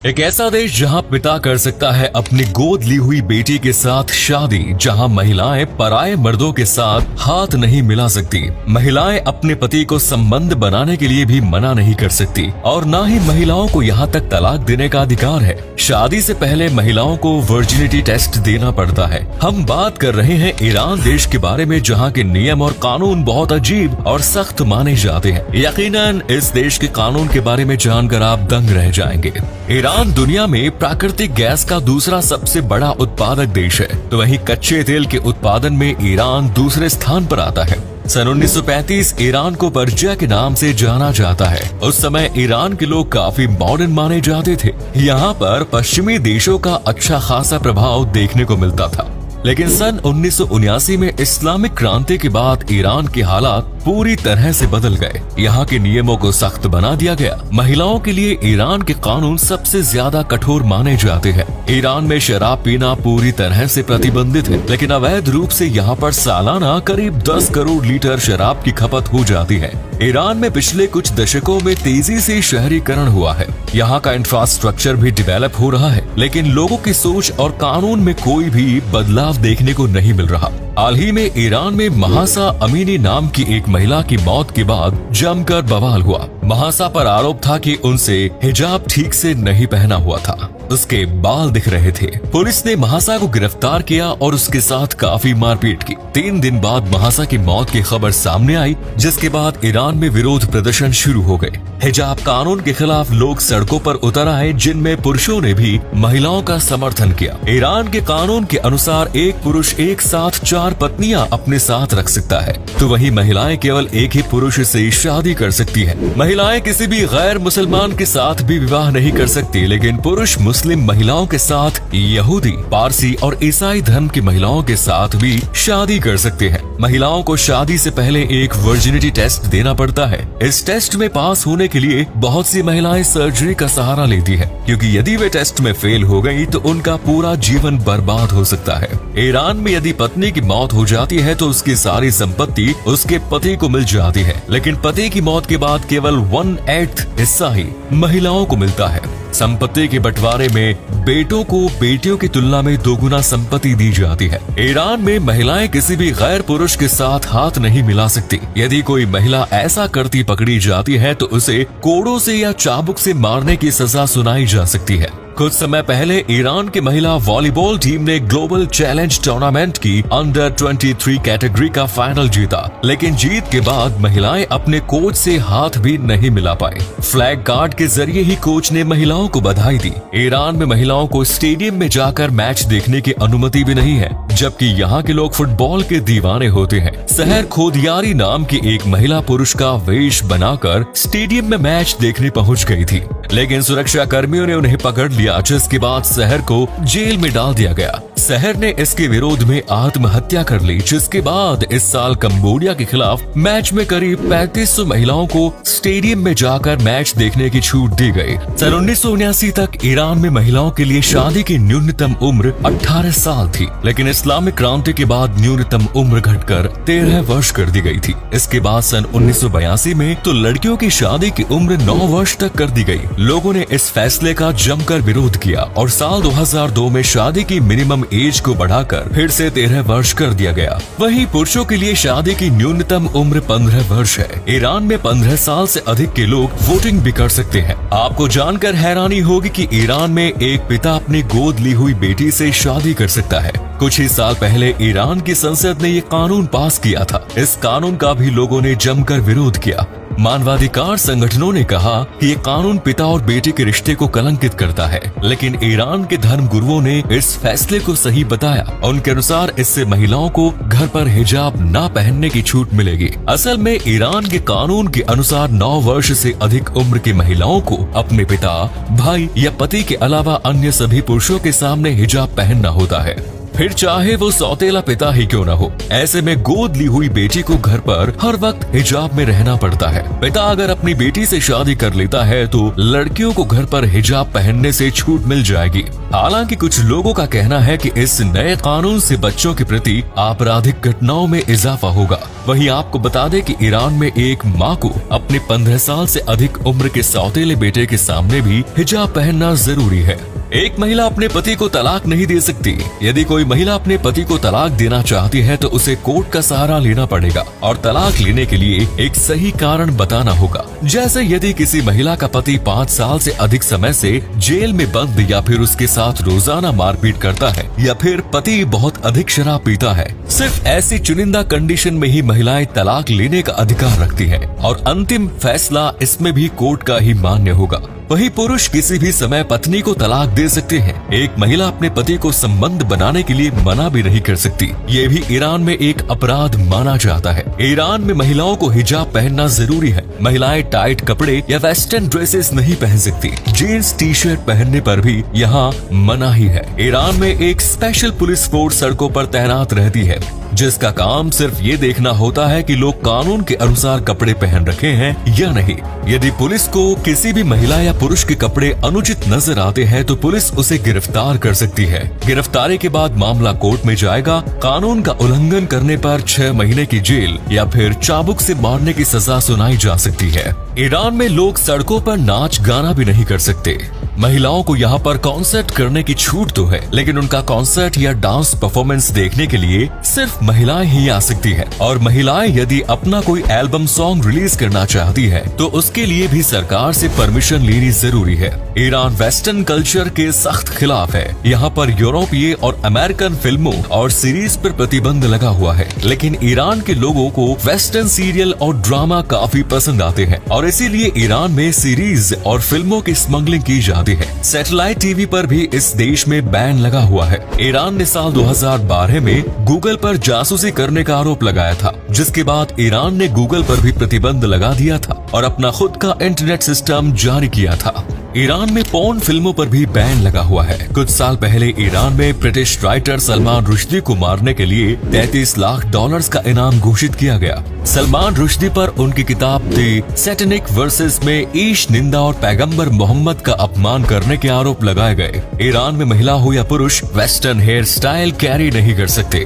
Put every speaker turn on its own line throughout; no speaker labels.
एक ऐसा देश जहां पिता कर सकता है अपनी गोद ली हुई बेटी के साथ शादी, जहां महिलाएं पराये मर्दों के साथ हाथ नहीं मिला सकती, महिलाएं अपने पति को संबंध बनाने के लिए भी मना नहीं कर सकती और न ही महिलाओं को यहां तक तलाक देने का अधिकार है। शादी से पहले महिलाओं को वर्जिनिटी टेस्ट देना पड़ता है। हम बात कर रहे हैं ईरान देश के बारे में, जहाँ के नियम और कानून बहुत अजीब और सख्त माने जाते हैं। यकीनन इस देश के कानून के बारे में जानकर आप दंग रह जाएंगे। ईरान दुनिया में प्राकृतिक गैस का दूसरा सबसे बड़ा उत्पादक देश है, तो वहीं कच्चे तेल के उत्पादन में ईरान दूसरे स्थान पर आता है। सन 1935 ईरान को पर्जिया के नाम से जाना जाता है। उस समय ईरान के लोग काफी मॉडर्न माने जाते थे। यहाँ पर पश्चिमी देशों का अच्छा खासा प्रभाव देखने को मिलता था, लेकिन सन 1979 में इस्लामिक क्रांति के बाद ईरान के हालात पूरी तरह से बदल गए। यहाँ के नियमों को सख्त बना दिया गया। महिलाओं के लिए ईरान के कानून सबसे ज्यादा कठोर माने जाते हैं। ईरान में शराब पीना पूरी तरह से प्रतिबंधित है, लेकिन अवैध रूप से यहाँ पर सालाना करीब 10 करोड़ लीटर शराब की खपत हो जाती है। ईरान में पिछले कुछ दशकों में तेजी से शहरीकरण हुआ है। यहाँ का इंफ्रास्ट्रक्चर भी डेवलप हो रहा है, लेकिन लोगों की सोच और कानून में कोई भी बदलाव देखने को नहीं मिल रहा। हाल ही में ईरान में महासा अमीनी नाम की एक महिला की मौत के बाद जमकर बवाल हुआ। महासा पर आरोप था कि उनसे हिजाब ठीक से नहीं पहना हुआ था, उसके बाल दिख रहे थे। पुलिस ने महासा को गिरफ्तार किया और उसके साथ काफी मारपीट की। 3 दिन बाद महासा की मौत की खबर सामने आई, जिसके बाद ईरान में विरोध प्रदर्शन शुरू हो गए। हिजाब कानून के खिलाफ लोग सड़कों पर उतर आए, जिनमें पुरुषों ने भी महिलाओं का समर्थन किया। ईरान के कानून के अनुसार एक पुरुष एक साथ 4 पत्नियां अपने साथ रख सकता है, तो वही महिलाएं केवल एक ही पुरुष से शादी कर सकती है। महिलाएं किसी भी गैर मुसलमान के साथ भी विवाह नहीं कर सकती, लेकिन पुरुष मुस्लिम महिलाओं के साथ यहूदी, पारसी और ईसाई धर्म की महिलाओं के साथ भी शादी कर सकते हैं। महिलाओं को शादी से पहले एक वर्जिनिटी टेस्ट देना पड़ता है। इस टेस्ट में पास होने के लिए बहुत सी महिलाएं सर्जरी का सहारा लेती है, क्योंकि यदि वे टेस्ट में फेल हो गई तो उनका पूरा जीवन बर्बाद हो सकता है। ईरान में यदि पत्नी की मौत हो जाती है तो उसकी सारी संपत्ति उसके पति को मिल जाती है, लेकिन पति की मौत के बाद केवल 1/8 हिस्सा ही महिलाओं को मिलता है। संपत्ति के बंटवारे में बेटों को बेटियों की तुलना में 2 गुना संपत्ति दी जाती है। ईरान में महिलाएं किसी भी गैर पुरुष के साथ हाथ नहीं मिला सकती। यदि कोई महिला ऐसा करती पकड़ी जाती है तो उसे कोड़ों से या चाबुक से मारने की सजा सुनाई जा सकती है। कुछ समय पहले ईरान की महिला वॉलीबॉल टीम ने ग्लोबल चैलेंज टूर्नामेंट की अंडर 23 कैटेगरी का फाइनल जीता, लेकिन जीत के बाद महिलाएं अपने कोच से हाथ भी नहीं मिला पाए। फ्लैग कार्ड के जरिए ही कोच ने महिलाओं को बधाई दी। ईरान में महिलाओं को स्टेडियम में जाकर मैच देखने की अनुमति भी नहीं है, जबकि यहाँ के लोग फुटबॉल के दीवाने होते हैं। सहर खोदियारी नाम की एक महिला पुरुष का वेश बनाकर स्टेडियम में मैच देखने पहुँच गयी थी, लेकिन सुरक्षा कर्मियों ने उन्हें पकड़ लिया, जिसके बाद सहर को जेल में डाल दिया गया। सहर ने इसके विरोध में आत्महत्या कर ली, जिसके बाद इस साल कंबोडिया के खिलाफ मैच में करीब 3500 महिलाओं को स्टेडियम में जाकर मैच देखने की छूट दी गई। सन 1979 तक ईरान में महिलाओं के लिए शादी की न्यूनतम उम्र 18 साल थी, लेकिन इस्लामिक क्रांति के बाद न्यूनतम उम्र घटकर 13 वर्ष कर दी गई थी। इसके बाद सन 1982 में तो लड़कियों की शादी की उम्र 9 वर्ष तक कर दी गई। लोगों ने इस फैसले का जमकर विरोध किया और साल 2002 में शादी की मिनिमम एज को बढ़ाकर फिर से 13 वर्ष कर दिया गया। वहीं पुरुषों के लिए शादी की न्यूनतम उम्र 15 वर्ष है। ईरान में 15 साल से अधिक के लोग वोटिंग भी कर सकते हैं। आपको जानकर हैरानी होगी कि ईरान में एक पिता अपनी गोद ली हुई बेटी से शादी कर सकता है। कुछ ही साल पहले ईरान की संसद ने ये कानून पास किया था। इस कानून का भी लोगों ने जमकर विरोध किया। मानवाधिकार संगठनों ने कहा कि ये कानून पिता और बेटे के रिश्ते को कलंकित करता है, लेकिन ईरान के धर्म गुरुओं ने इस फैसले को सही बताया। उनके अनुसार इससे महिलाओं को घर पर हिजाब न पहनने की छूट मिलेगी। असल में ईरान के कानून के अनुसार 9 वर्ष से अधिक उम्र की महिलाओं को अपने पिता, भाई या पति के अलावा अन्य सभी पुरुषों के सामने हिजाब पहनना होता है, फिर चाहे वो सौतेला पिता ही क्यों न हो। ऐसे में गोद ली हुई बेटी को घर पर हर वक्त हिजाब में रहना पड़ता है। पिता अगर अपनी बेटी से शादी कर लेता है तो लड़कियों को घर पर हिजाब पहनने से छूट मिल जाएगी। हालांकि कुछ लोगों का कहना है कि इस नए कानून से बच्चों के प्रति आपराधिक घटनाओं में इजाफा होगा। वहीं आपको बता दें कि ईरान में एक माँ को अपने 15 साल से अधिक उम्र के सौतेले बेटे के सामने भी हिजाब पहनना जरूरी है। एक महिला अपने पति को तलाक नहीं दे सकती। यदि कोई महिला अपने पति को तलाक देना चाहती है तो उसे कोर्ट का सहारा लेना पड़ेगा और तलाक लेने के लिए एक सही कारण बताना होगा। जैसे यदि किसी महिला का पति 5 साल से अधिक समय से जेल में बंद या फिर उसके साथ रोजाना मारपीट करता है या फिर पति बहुत अधिक शराब पीता है, सिर्फ ऐसी चुनिंदा कंडीशन में ही महिलाएं तलाक लेने का अधिकार रखती है और अंतिम फैसला इसमें भी कोर्ट का ही मान्य होगा। वही पुरुष किसी भी समय पत्नी को तलाक दे सकते हैं। एक महिला अपने पति को संबंध बनाने के लिए मना भी नहीं कर सकती। ये भी ईरान में एक अपराध माना जाता है। ईरान में महिलाओं को हिजाब पहनना जरूरी है। महिलाएं टाइट कपड़े या वेस्टर्न ड्रेसेस नहीं पहन सकती। जीन्स टी शर्ट पहनने पर भी यहाँ मनाही है। ईरान में एक स्पेशल पुलिस फोर्स सड़कों पर तैनात रहती है जिसका काम सिर्फ ये देखना होता है कि लोग कानून के अनुसार कपड़े पहन रखे हैं या नहीं। यदि पुलिस को किसी भी महिला या पुरुष के कपड़े अनुचित नजर आते हैं तो पुलिस उसे गिरफ्तार कर सकती है। गिरफ्तारी के बाद मामला कोर्ट में जाएगा। कानून का उल्लंघन करने पर 6 महीने की जेल या फिर चाबुक से मारने की सजा सुनाई जा सकती है। ईरान में लोग सड़कों पर नाच गाना भी नहीं कर सकते। महिलाओं को यहाँ पर कॉन्सर्ट करने की छूट तो है, लेकिन उनका कॉन्सर्ट या डांस परफॉर्मेंस देखने के लिए सिर्फ महिलाएं ही आ सकती हैं। और महिलाएं यदि अपना कोई एल्बम सॉन्ग रिलीज करना चाहती है तो उसके लिए भी सरकार से परमिशन लेनी जरूरी है। ईरान वेस्टर्न कल्चर के सख्त खिलाफ है। यहाँ पर यूरोपीय और अमेरिकन फिल्मों और सीरीज पर प्रतिबंध लगा हुआ है, लेकिन ईरान के लोगों को वेस्टर्न सीरियल और ड्रामा काफी पसंद आते हैं और इसीलिए ईरान में सीरीज और फिल्मों की स्मगलिंग की जाती है। सैटेलाइट टीवी पर भी इस देश में बैन लगा हुआ है। ईरान ने साल 2012 में गूगल पर जासूसी करने का आरोप लगाया था, जिसके बाद ईरान ने गूगल पर भी प्रतिबंध लगा दिया था और अपना खुद का इंटरनेट सिस्टम जारी किया था। ईरान में पोर्न फिल्मों पर भी बैन लगा हुआ है। कुछ साल पहले ईरान में ब्रिटिश राइटर सलमान रुश्दी को मारने के लिए $33 लाख का इनाम घोषित किया गया। सलमान रुश्दी पर उनकी किताब दी सैटेनिक वर्सेस में ईश निंदा और पैगंबर मोहम्मद का अपमान करने के आरोप लगाए गए। ईरान में महिला हो या पुरुष वेस्टर्न हेयर स्टाइल कैरी नहीं कर सकते।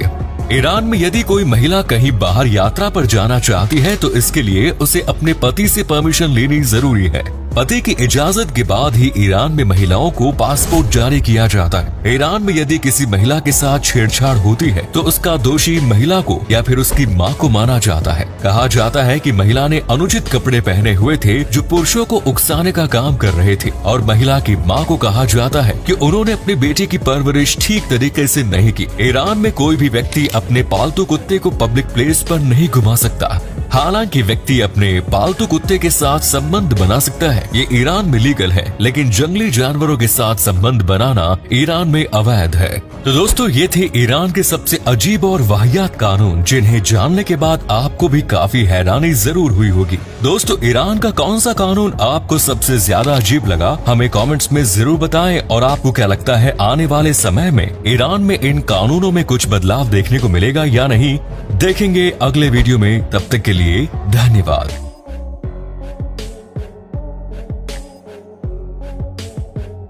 ईरान में यदि कोई महिला कहीं बाहर यात्रा पर जाना चाहती है तो इसके लिए उसे अपने पति से परमिशन लेनी जरूरी है। पति की इजाजत के बाद ही ईरान में महिलाओं को पासपोर्ट जारी किया जाता है। ईरान में यदि किसी महिला के साथ छेड़छाड़ होती है तो उसका दोषी महिला को या फिर उसकी मां को माना जाता है। कहा जाता है कि महिला ने अनुचित कपड़े पहने हुए थे जो पुरुषों को उकसाने का काम कर रहे थे और महिला की मां को कहा जाता है कि उन्होंने अपने बेटे की परवरिश ठीक तरीके से नहीं की। ईरान में कोई भी व्यक्ति अपने पालतू कुत्ते को पब्लिक प्लेस पर नहीं घुमा सकता। हालांकि व्यक्ति अपने पालतू कुत्ते के साथ संबंध बना सकता है, ये ईरान में लीगल है, लेकिन जंगली जानवरों के साथ संबंध बनाना ईरान में अवैध है। तो दोस्तों, ये थे ईरान के सबसे अजीब और वाहियात कानून, जिन्हें जानने के बाद आपको भी काफी हैरानी जरूर हुई होगी। दोस्तों, ईरान का कौन सा कानून आपको सबसे ज्यादा अजीब लगा, हमें कमेंट्स में जरूर बताएं। और आपको क्या लगता है आने वाले समय में ईरान में इन कानूनों में कुछ बदलाव देखने को मिलेगा या नहीं, देखेंगे अगले वीडियो में। तब तक के लिए धन्यवाद।